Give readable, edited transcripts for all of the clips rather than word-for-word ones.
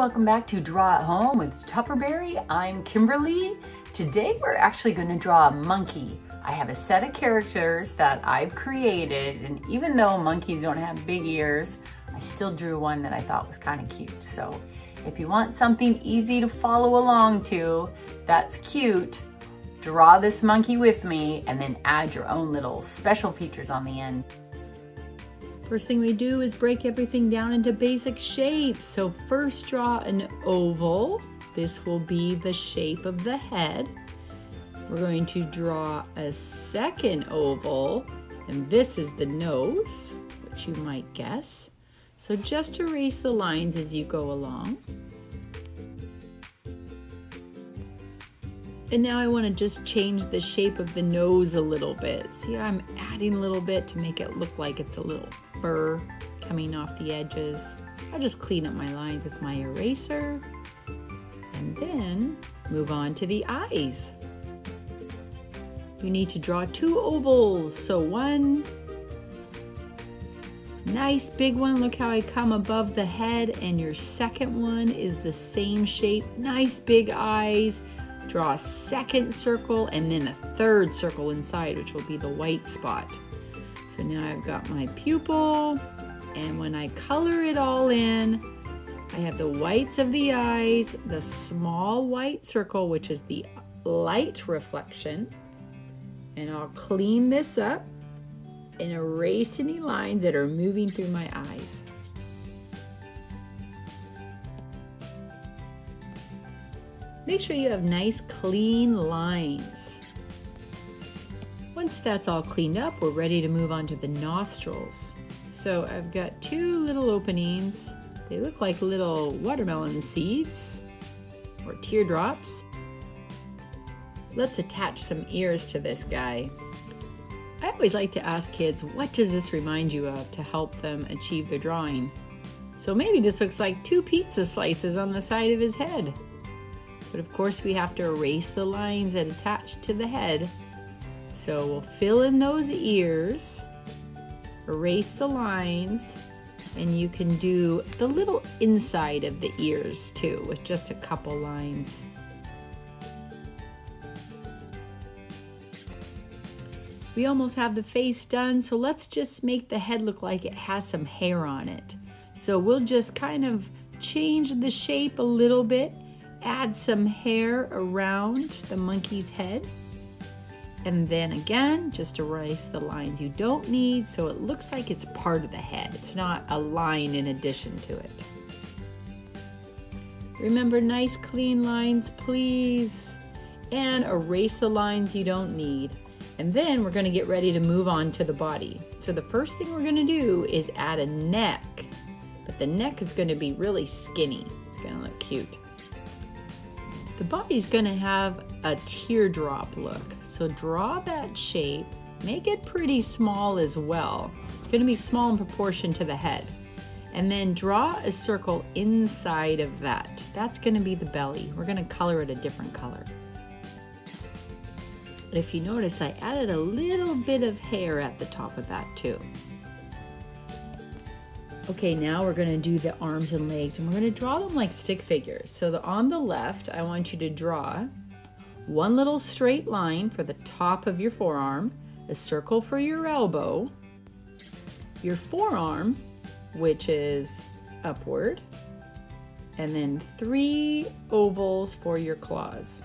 welcome back to Draw at Home with Tupperberry. I'm Kimberly. Today we're actually going to draw a monkey. I have a set of characters that I've created, and even though monkeys don't have big ears, I still drew one that I thought was kind of cute. So if you want something easy to follow along to, that's cute, draw this monkey with me and then add your own little special features on the end. First thing we do is break everything down into basic shapes. So first draw an oval. This will be the shape of the head. We're going to draw a second oval, and this is the nose, which you might guess. So just erase the lines as you go along. And now I want to just change the shape of the nose a little bit. See, I'm adding a little bit to make it look like it's a little fur coming off the edges. I'll just clean up my lines with my eraser and then move on to the eyes. You need to draw two ovals. So one nice big one, look how I come above the head, and your second one is the same shape, nice big eyes. Draw a second circle and then a third circle inside, which will be the white spot. So now I've got my pupil, and when I color it all in, I have the whites of the eyes, the small white circle, which is the light reflection, and I'll clean this up and erase any lines that are moving through my eyes. Make sure you have nice clean lines. Once that's all cleaned up, we're ready to move on to the nostrils. So I've got two little openings. They look like little watermelon seeds or teardrops. Let's attach some ears to this guy. I always like to ask kids, what does this remind you of, to help them achieve their drawing? So maybe this looks like two pizza slices on the side of his head. But of course we have to erase the lines that attach to the head. So we'll fill in those ears, erase the lines, and you can do the little inside of the ears too with just a couple lines. We almost have the face done, so let's just make the head look like it has some hair on it. So we'll just kind of change the shape a little bit. Add some hair around the monkey's head, and then again just erase the lines you don't need so it looks like it's part of the head. It's not a line in addition to it. Remember, nice clean lines please, and erase the lines you don't need. And then we're going to get ready to move on to the body. So the first thing we're going to do is add a neck, but the neck is going to be really skinny. It's going to look cute. The body's going to have a teardrop look, so draw that shape, make it pretty small as well. It's going to be small in proportion to the head. And then draw a circle inside of that. That's going to be the belly. We're going to color it a different color. If you notice, I added a little bit of hair at the top of that too. Okay, now we're going to do the arms and legs, and we're going to draw them like stick figures. So on the left, I want you to draw one little straight line for the top of your forearm, a circle for your elbow, your forearm, which is upward, and then 3 ovals for your claws.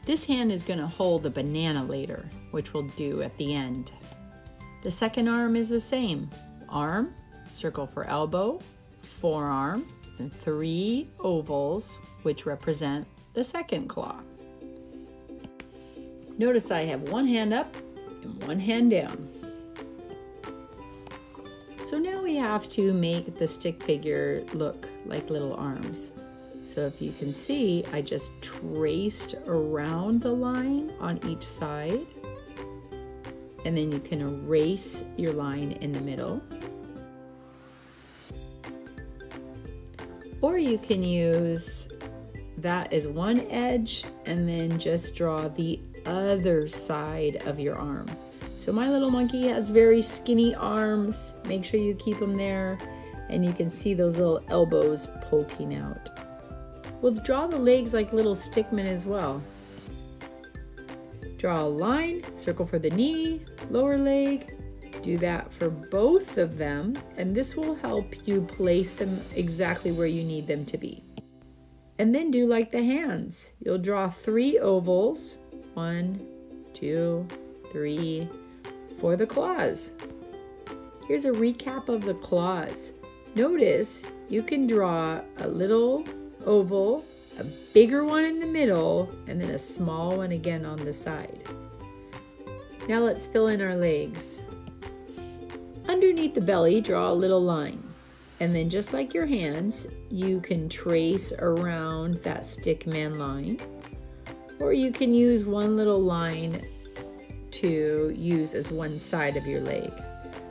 This hand is going to hold a banana later, which we'll do at the end. The second arm is the same. Arm, circle for elbow, forearm, and 3 ovals, which represent the second claw. Notice I have one hand up and one hand down. So now we have to make the stick figure look like little arms. So if you can see, I just traced around the line on each side, and then you can erase your line in the middle. Or you can use that as one edge and then just draw the other side of your arm. So my little monkey has very skinny arms. Make sure you keep them there, and you can see those little elbows poking out. We'll draw the legs like little stickmen as well. Draw a line, circle for the knee, lower leg. Do that for both of them, and this will help you place them exactly where you need them to be. And then do like the hands. You'll draw 3 ovals, 1, 2, 3, for the claws. Here's a recap of the claws. Notice you can draw a little oval, a bigger one in the middle, and then a small one again on the side. Now let's fill in our legs. Underneath the belly, draw a little line. And then just like your hands, you can trace around that stickman line. Or you can use one little line to use as one side of your leg.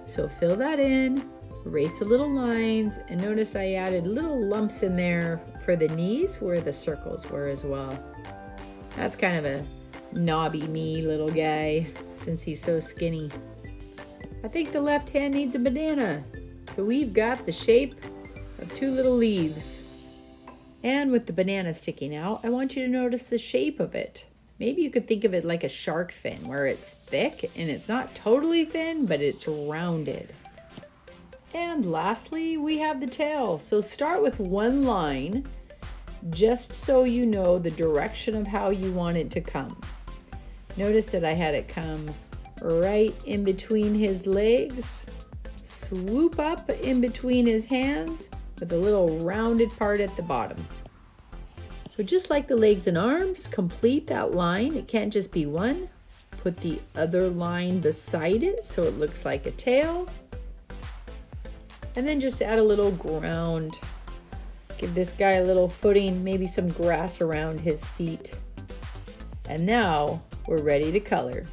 So fill that in, erase the little lines, and notice I added little lumps in there for the knees where the circles were as well. That's kind of a knobby knee little guy since he's so skinny. I think the left hand needs a banana. So we've got the shape of 2 little leaves. And with the banana sticking out, I want you to notice the shape of it. Maybe you could think of it like a shark fin, where it's thick and it's not totally thin, but it's rounded. And lastly, we have the tail. So start with one line, just so you know the direction of how you want it to come. Notice that I had it come right in between his legs, swoop up in between his hands with a little rounded part at the bottom. So just like the legs and arms, complete that line. It can't just be one. Put the other line beside it so it looks like a tail. And then just add a little ground. Give this guy a little footing, maybe some grass around his feet. And now we're ready to color.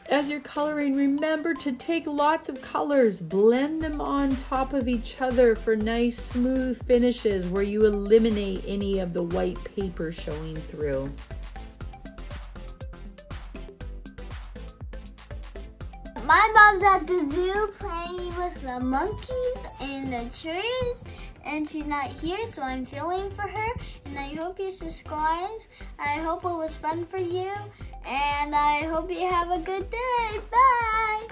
As you're coloring, remember to take lots of colors, blend them on top of each other for nice smooth finishes where you eliminate any of the white paper showing through. My mom's at the zoo playing with the monkeys and the trees, and she's not here, so I'm filming for her, and I hope you subscribe. I hope it was fun for you, and I hope you have a good day. Bye!